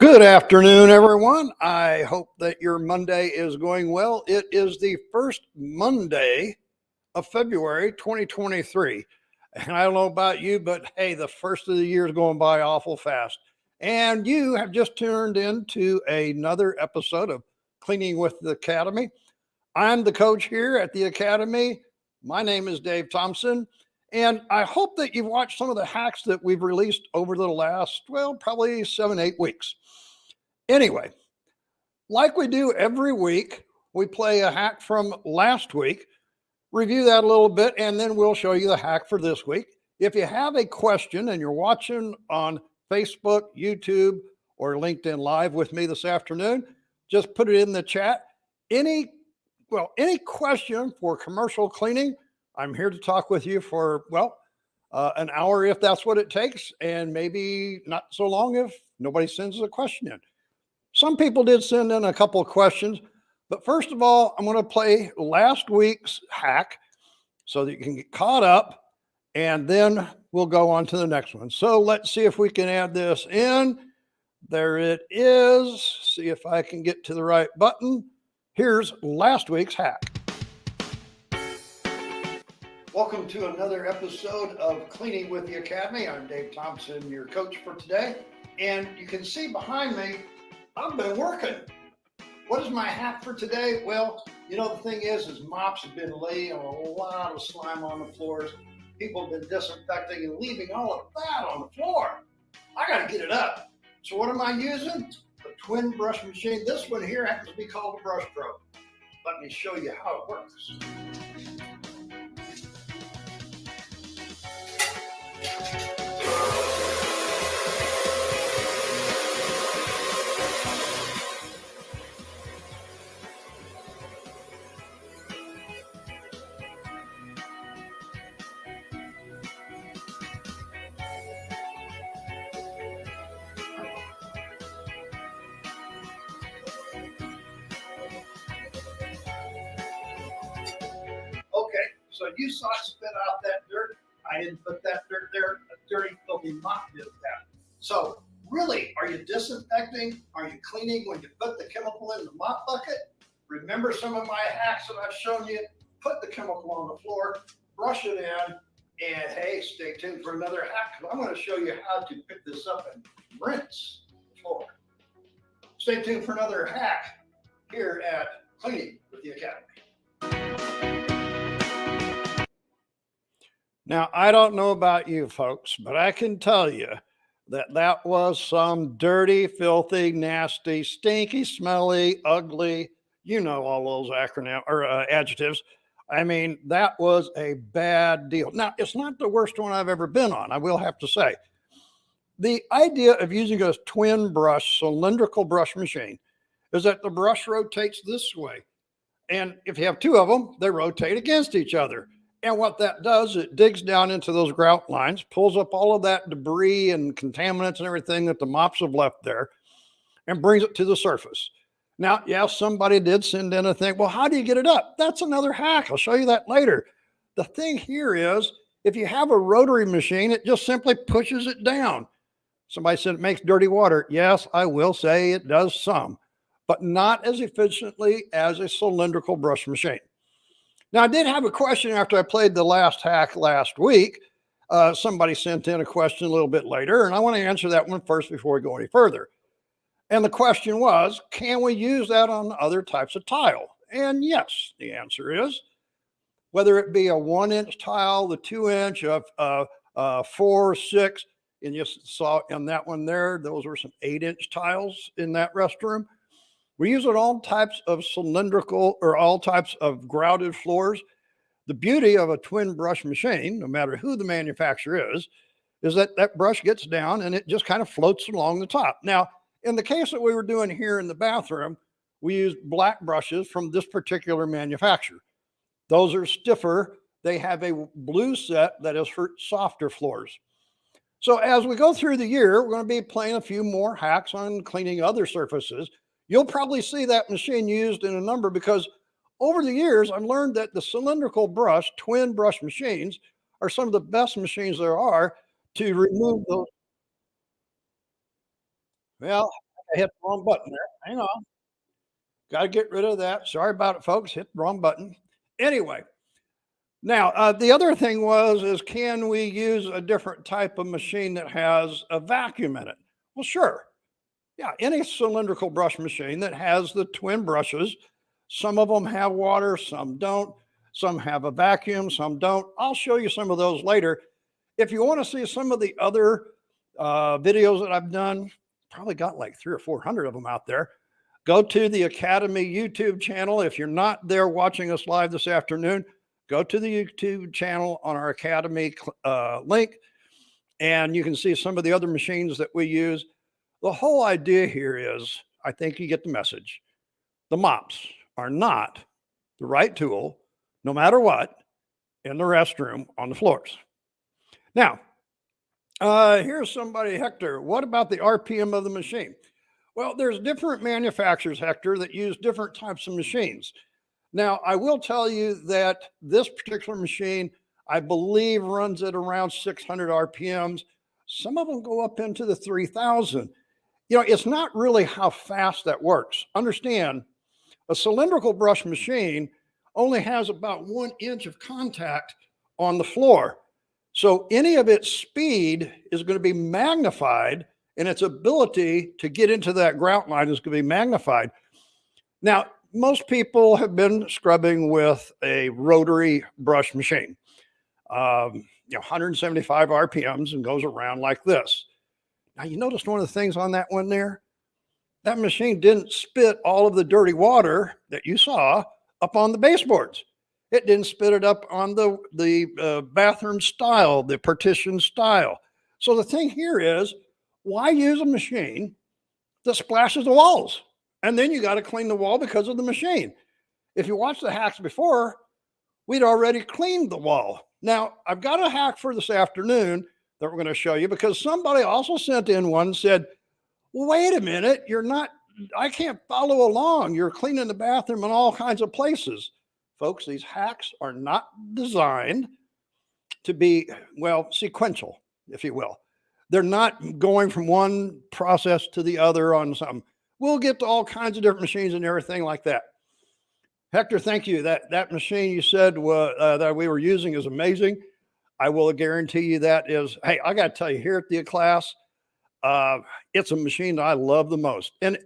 Good afternoon, everyone. I hope that your Monday is going well. It is the first Monday of February 2023. And I don't know about you, but hey, the first of the year is going by awful fast. And you have just turned into another episode of Cleaning with the Academy. I'm the coach here at the Academy. My name is Dave Thompson. And I hope that you've watched some of the hacks that we've released over the last, well, probably 7, 8 weeks. Anyway, like we do every week, we play a hack from last week, review that a little bit, and then we'll show you the hack for this week. If you have a question and you're watching on Facebook, YouTube, or LinkedIn Live with me this afternoon, just put it in the chat. Any question for commercial cleaning, I'm here to talk with you for, an hour if that's what it takes, and maybe not so long if nobody sends a question in. Some people did send in a couple of questions, but first of all, I'm going to play last week's hack so that you can get caught up, and then we'll go on to the next one. So let's see if we can add this in. There it is. See if I can get to the right button. Here's last week's hack. Welcome to another episode of Cleaning with the Academy. I'm Dave Thompson, your coach for today. And you can see behind me, I've been working. What is my hack for today? Well, the thing is mops have been laying a lot of slime on the floors. People have been disinfecting and leaving all of that on the floor. I got to get it up. So what am I using? The twin brush machine. This one here happens to be called a Brush Pro. Let me show you how it works. Okay, so you saw it spit out that dirt. I didn't put that dirt there. A dirty, filthy mop did that. So really, are you disinfecting? Are you cleaning when you put the chemical in the mop bucket? Remember some of my hacks that I've shown you? Put the chemical on the floor, brush it in, and hey, stay tuned for another hack. I'm going to show you how to pick this up and rinse the floor. Stay tuned for another hack here at Cleaning with the Academy. Now, I don't know about you folks, but I can tell you that was some dirty, filthy, nasty, stinky, smelly, ugly, all those adjectives. I mean, that was a bad deal. Now, it's not the worst one I've ever been on, I will have to say. The idea of using a twin brush, cylindrical brush machine is that the brush rotates this way. And if you have two of them, they rotate against each other. And what that does, it digs down into those grout lines, pulls up all of that debris and contaminants and everything that the mops have left there, and brings it to the surface. Now, yeah, somebody did send in a thing. Well, how do you get it up? That's another hack. I'll show you that later. The thing here is, if you have a rotary machine, it just simply pushes it down. Somebody said it makes dirty water. Yes, I will say it does some, but not as efficiently as a cylindrical brush machine. Now, I did have a question after I played the last hack last week. Somebody sent in a question a little bit later, and I want to answer that one first before we go any further. And the question was, can we use that on other types of tile? And yes, the answer is, whether it be a 1-inch tile, the 2-inch, 4, 6, and you saw in that one there, those were some 8-inch tiles in that restroom. We use it on all types of cylindrical or all types of grouted floors. The beauty of a twin brush machine, no matter who the manufacturer is that that brush gets down and it just kind of floats along the top. Now, in the case that we were doing here in the bathroom, we used black brushes from this particular manufacturer. Those are stiffer. They have a blue set that is for softer floors. So as we go through the year, we're going to be playing a few more hacks on cleaning other surfaces. You'll probably see that machine used in a number because over the years, I've learned that the cylindrical brush, twin brush machines are some of the best machines there are to remove those. Well, I hit the wrong button there. Hang on. Got to get rid of that. Sorry about it, folks. Hit the wrong button. Anyway, now the other thing is can we use a different type of machine that has a vacuum in it? Well, sure. Yeah, any cylindrical brush machine that has the twin brushes. Some of them have water, some don't. Some have a vacuum, some don't. I'll show you some of those later. If you want to see some of the other videos that I've done, probably got like 300 or 400 of them out there. Go to the Academy YouTube channel. If you're not there watching us live this afternoon, go to the YouTube channel on our Academy link, and you can see some of the other machines that we use. The whole idea here is, I think you get the message. The mops are not the right tool, no matter what, in the restroom on the floors. Now, here's somebody, Hector. What about the RPM of the machine? Well, there's different manufacturers, Hector, that use different types of machines. Now, I will tell you that this particular machine, I believe, runs at around 600 RPMs. Some of them go up into the 3,000. You know, it's not really how fast that works. Understand, a cylindrical brush machine only has about 1 inch of contact on the floor. So any of its speed is going to be magnified, and its ability to get into that grout line is going to be magnified. Now, most people have been scrubbing with a rotary brush machine, 175 RPMs, and goes around like this. Now, you noticed one of the things on that one there? That machine didn't spit all of the dirty water that you saw up on the baseboards. It didn't spit it up on the bathroom style, the partition style. So the thing here is, why use a machine that splashes the walls? And then you got to clean the wall because of the machine. If you watched the hacks before, we'd already cleaned the wall. Now, I've got a hack for this afternoon that we're going to show you, because somebody also sent in one and said, wait a minute, I can't follow along. You're cleaning the bathroom in all kinds of places. Folks, these hacks are not designed to be, well, sequential, if you will. They're not going from one process to the other on something. We'll get to all kinds of different machines and everything like that. Hector, thank you. That machine you said that we were using is amazing. I will guarantee you that is, hey, I got to tell you, here at the class, it's a machine that I love the most. And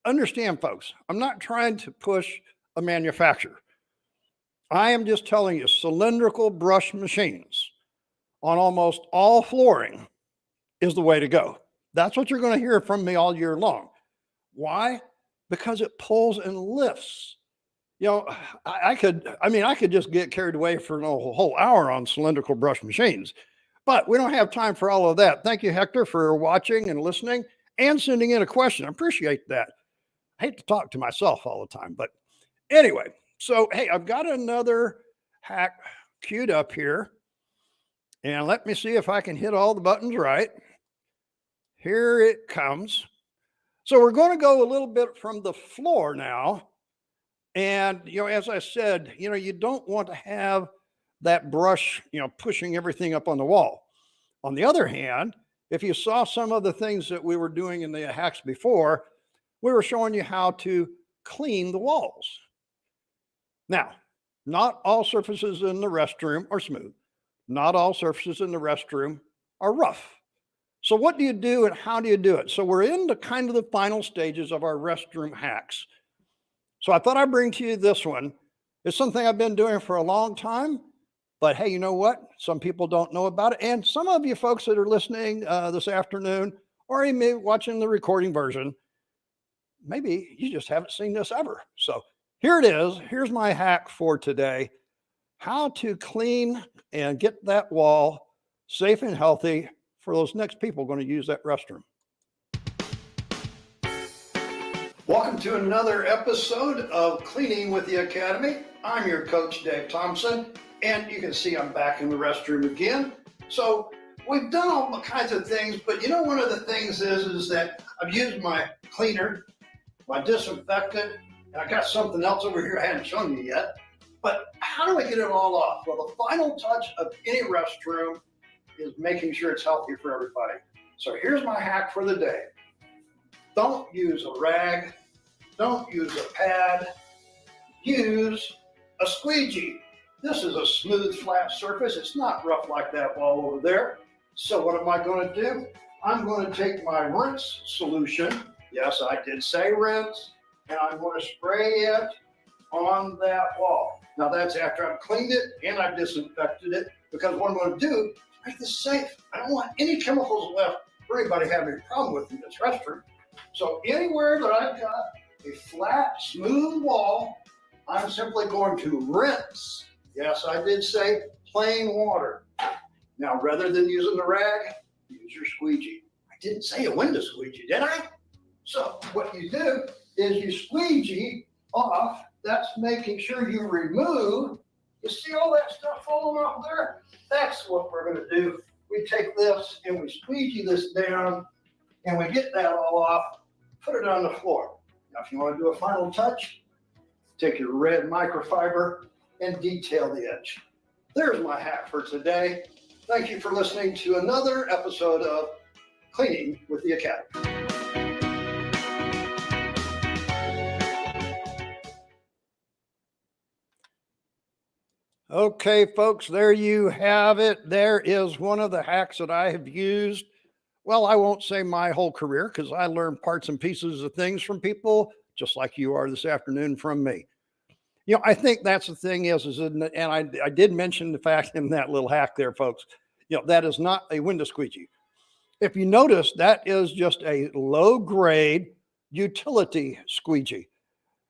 understand, folks, I'm not trying to push a manufacturer. I am just telling you, cylindrical brush machines on almost all flooring is the way to go. That's what you're going to hear from me all year long. Why? Because it pulls and lifts. You know, I could just get carried away for a whole hour on cylindrical brush machines, but we don't have time for all of that. Thank you, Hector, for watching and listening and sending in a question. I appreciate that. I hate to talk to myself all the time, but anyway, so hey, I've got another hack queued up here, and let me see if I can hit all the buttons right. Here it comes. So we're going to go a little bit from the floor now. And, as I said, you don't want to have that brush, pushing everything up on the wall. On the other hand, if you saw some of the things that we were doing in the hacks before, we were showing you how to clean the walls. Now, not all surfaces in the restroom are smooth. Not all surfaces in the restroom are rough. So what do you do and how do you do it? So we're in the kind of the final stages of our restroom hacks. So I thought I'd bring to you this one. It's something I've been doing for a long time, but hey, you know what? Some people don't know about it. And some of you folks that are listening this afternoon, or you may be watching the recording version, maybe you just haven't seen this ever. So here it is. Here's my hack for today. How to clean and get that wall safe and healthy for those next people going to use that restroom. Welcome to another episode of Cleaning with the Academy. I'm your coach, Dave Thompson, and you can see I'm back in the restroom again. So we've done all kinds of things, but one of the things is that I've used my cleaner, my disinfectant, and I got something else over here I haven't shown you yet. But how do I get it all off? Well, the final touch of any restroom is making sure it's healthy for everybody. So here's my hack for the day. Don't use a rag. Don't use a pad. Use a squeegee. This is a smooth, flat surface. It's not rough like that wall over there. So what am I going to do? I'm going to take my rinse solution. Yes, I did say rinse. And I'm going to spray it on that wall. Now that's after I've cleaned it and I've disinfected it, because what I'm going to do is make this safe. I don't want any chemicals left for anybody having a problem with in this restroom. So anywhere that I've got a flat, smooth wall, I'm simply going to rinse. Yes, I did say plain water. Now, rather than using the rag, use your squeegee. I didn't say a window squeegee, did I? So what you do is you squeegee off. That's making sure you remove. You see all that stuff falling off there? That's what we're going to do. We take this and we squeegee this down, and we get that all off, put it on the floor. Now, if you want to do a final touch, take your red microfiber and detail the edge. There's my hack for today. Thank you for listening to another episode of Cleaning with the Academy. Okay, folks, there you have it. There is one of the hacks that I have used. Well, I won't say my whole career, because I learned parts and pieces of things from people just like you are this afternoon from me. You know, I think that's the thing and I did mention the fact in that little hack there, folks, that is not a window squeegee. If you notice, that is just a low grade utility squeegee.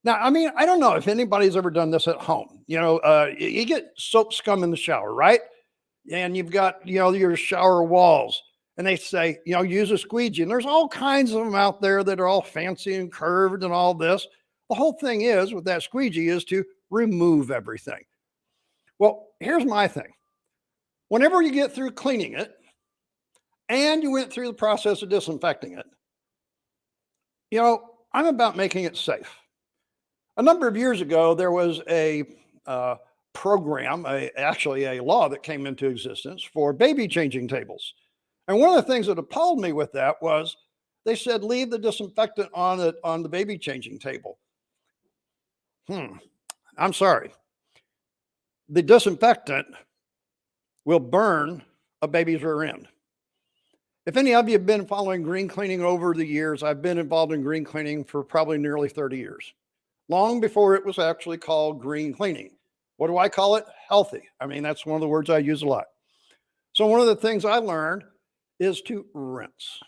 Now, I mean, I don't know if anybody's ever done this at home. You get soap scum in the shower, right? And you've got, your shower walls, and they say, use a squeegee. And there's all kinds of them out there that are all fancy and curved and all this. The whole thing is with that squeegee is to remove everything. Well, here's my thing. Whenever you get through cleaning it and you went through the process of disinfecting it, I'm about making it safe. A number of years ago, there was a program, actually a law that came into existence for baby changing tables. And one of the things that appalled me with that was they said, leave the disinfectant on the baby changing table. I'm sorry. The disinfectant will burn a baby's rear end. If any of you have been following green cleaning over the years, I've been involved in green cleaning for probably nearly 30 years. Long before it was actually called green cleaning. What do I call it? Healthy. I mean, that's one of the words I use a lot. So one of the things I learned is to rinse.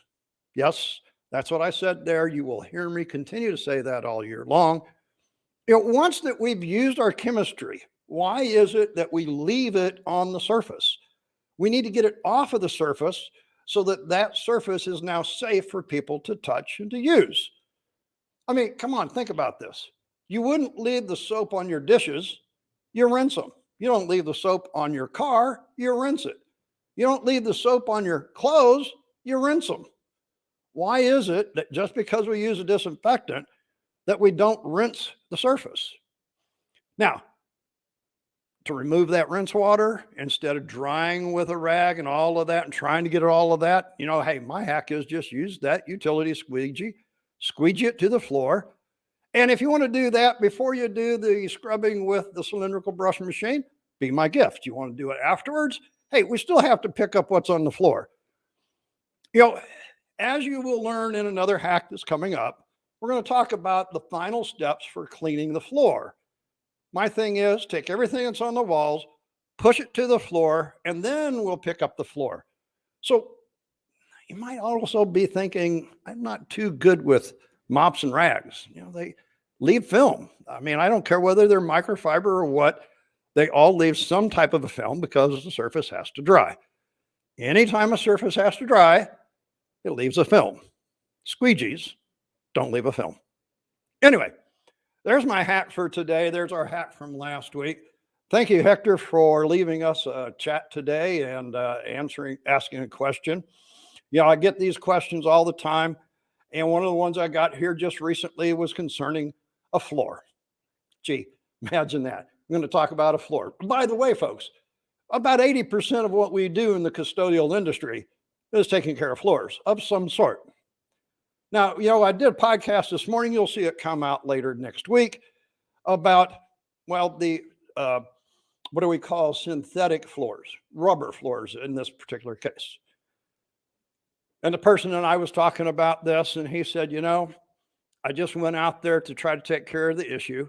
Yes, that's what I said there. You will hear me continue to say that all year long. Once that we've used our chemistry, why is it that we leave it on the surface? We need to get it off of the surface so that that surface is now safe for people to touch and to use. I mean, come on, think about this. You wouldn't leave the soap on your dishes, you rinse them. You don't leave the soap on your car, you rinse it. You don't leave the soap on your clothes, you rinse them. Why is it that just because we use a disinfectant that we don't rinse the surface? Now, to remove that rinse water, instead of drying with a rag and all of that and trying to get all of that, hey, my hack is just use that utility squeegee it to the floor. And if you want to do that before you do the scrubbing with the cylindrical brush machine, be my gift. You want to do it afterwards? Hey, we still have to pick up what's on the floor. As you will learn in another hack that's coming up, we're going to talk about the final steps for cleaning the floor. My thing is take everything that's on the walls, push it to the floor, and then we'll pick up the floor. So you might also be thinking, I'm not too good with mops and rags. They leave film. I mean, I don't care whether they're microfiber or what, they all leave some type of a film because the surface has to dry. Anytime a surface has to dry, it leaves a film. Squeegees don't leave a film. Anyway, there's my hack for today. There's our hack from last week. Thank you, Hector, for leaving us a chat today and asking a question. I get these questions all the time. And one of the ones I got here just recently was concerning a floor. Gee, imagine that. I'm going to talk about a floor. By the way, folks, about 80% of what we do in the custodial industry is taking care of floors of some sort. Now, I did a podcast this morning. You'll see it come out later next week about, well, the, what do we call synthetic floors, rubber floors in this particular case. And the person and I was talking about this, and he said, I just went out there to try to take care of the issue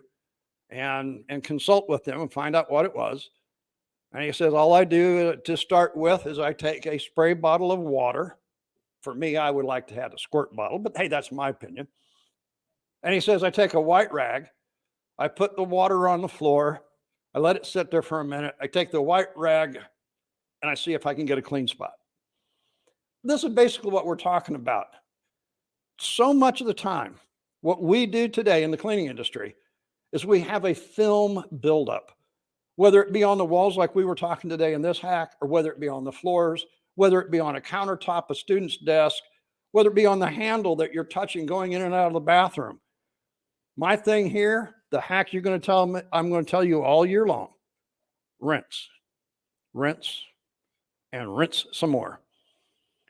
and consult with them and find out what it was. And he says, all I do to start with is I take a spray bottle of water. For me, I would like to have a squirt bottle, but hey, that's my opinion. And he says, I take a white rag, I put the water on the floor, I let it sit there for a minute, I take the white rag, and I see if I can get a clean spot. This is basically what we're talking about. So much of the time, what we do today in the cleaning industry is we have a film buildup, whether it be on the walls like we were talking today in this hack, or whether it be on the floors, whether it be on a countertop, a student's desk, whether it be on the handle that you're touching going in and out of the bathroom. My thing here, the hack I'm going to tell you all year long: rinse, rinse, and rinse some more.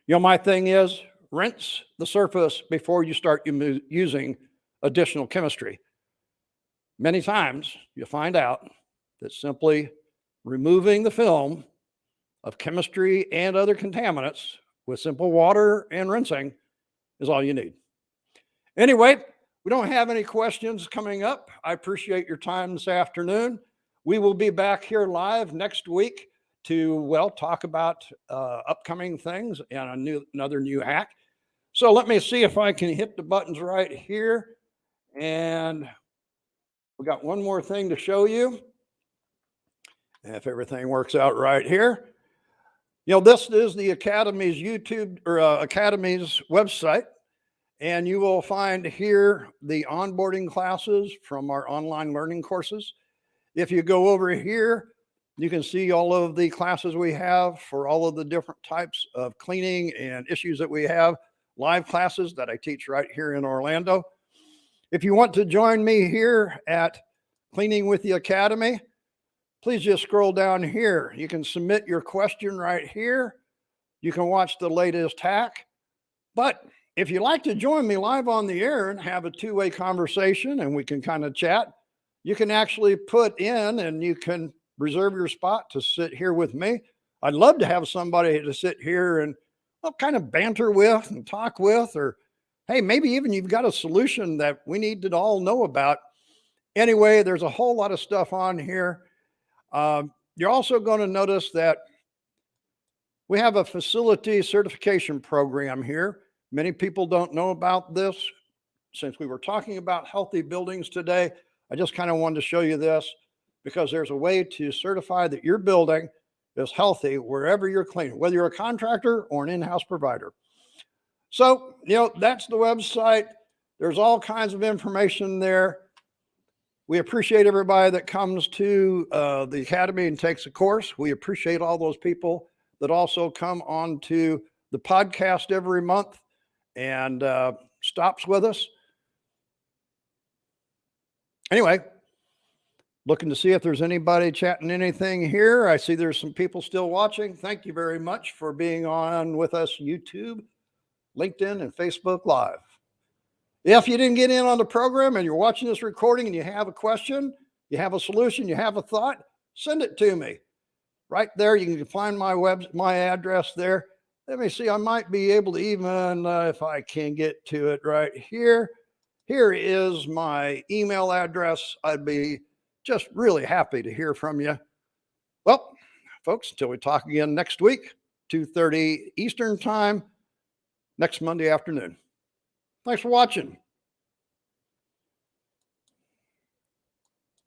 My thing is rinse the surface before you start using additional chemistry. Many times you find out that simply removing the film of chemistry and other contaminants with simple water and rinsing is all you need. Anyway, we don't have any questions coming up. I appreciate your time this afternoon. We will be back here live next week to, talk about upcoming things and another new hack. So let me see if I can hit the buttons right here. And we got one more thing to show you. If everything works out right here. This is the Academy's YouTube or Academy's website. And you will find here the onboarding classes from our online learning courses. If you go over here, you can see all of the classes we have for all of the different types of cleaning and issues that we have, live classes that I teach right here in Orlando. If you want to join me here at Cleaning with the Academy, please just scroll down here. You can submit your question right here. You can watch the latest hack. But if you'd like to join me live on the air and have a two-way conversation and we can kind of chat, you can actually put in and you can reserve your spot to sit here with me. I'd love to have somebody to sit here and kind of banter with and talk with, or hey, maybe even you've got a solution that we need to all know about. Anyway, there's a whole lot of stuff on here. You're also going to notice that we have a facility certification program here. Many people don't know about this. Since we were talking about healthy buildings today, I just kind of wanted to show you this because there's a way to certify that your building is healthy wherever you're cleaning, whether you're a contractor or an in-house provider. So, that's the website. There's all kinds of information there. We appreciate everybody that comes to the Academy and takes a course. We appreciate all those people that also come on to the podcast every month and stops with us. Anyway, looking to see if there's anybody chatting anything here. I see there's some people still watching. Thank you very much for being on with us, YouTube, LinkedIn, and Facebook Live. If you didn't get in on the program and you're watching this recording and you have a question, you have a solution, you have a thought, send it to me. Right there, you can find my address there. Let me see, I might be able to even, if I can get to it right here. Here is my email address. I'd be just really happy to hear from you. Well, folks, until we talk again next week, 2:30 Eastern time, next Monday afternoon. Thanks for watching.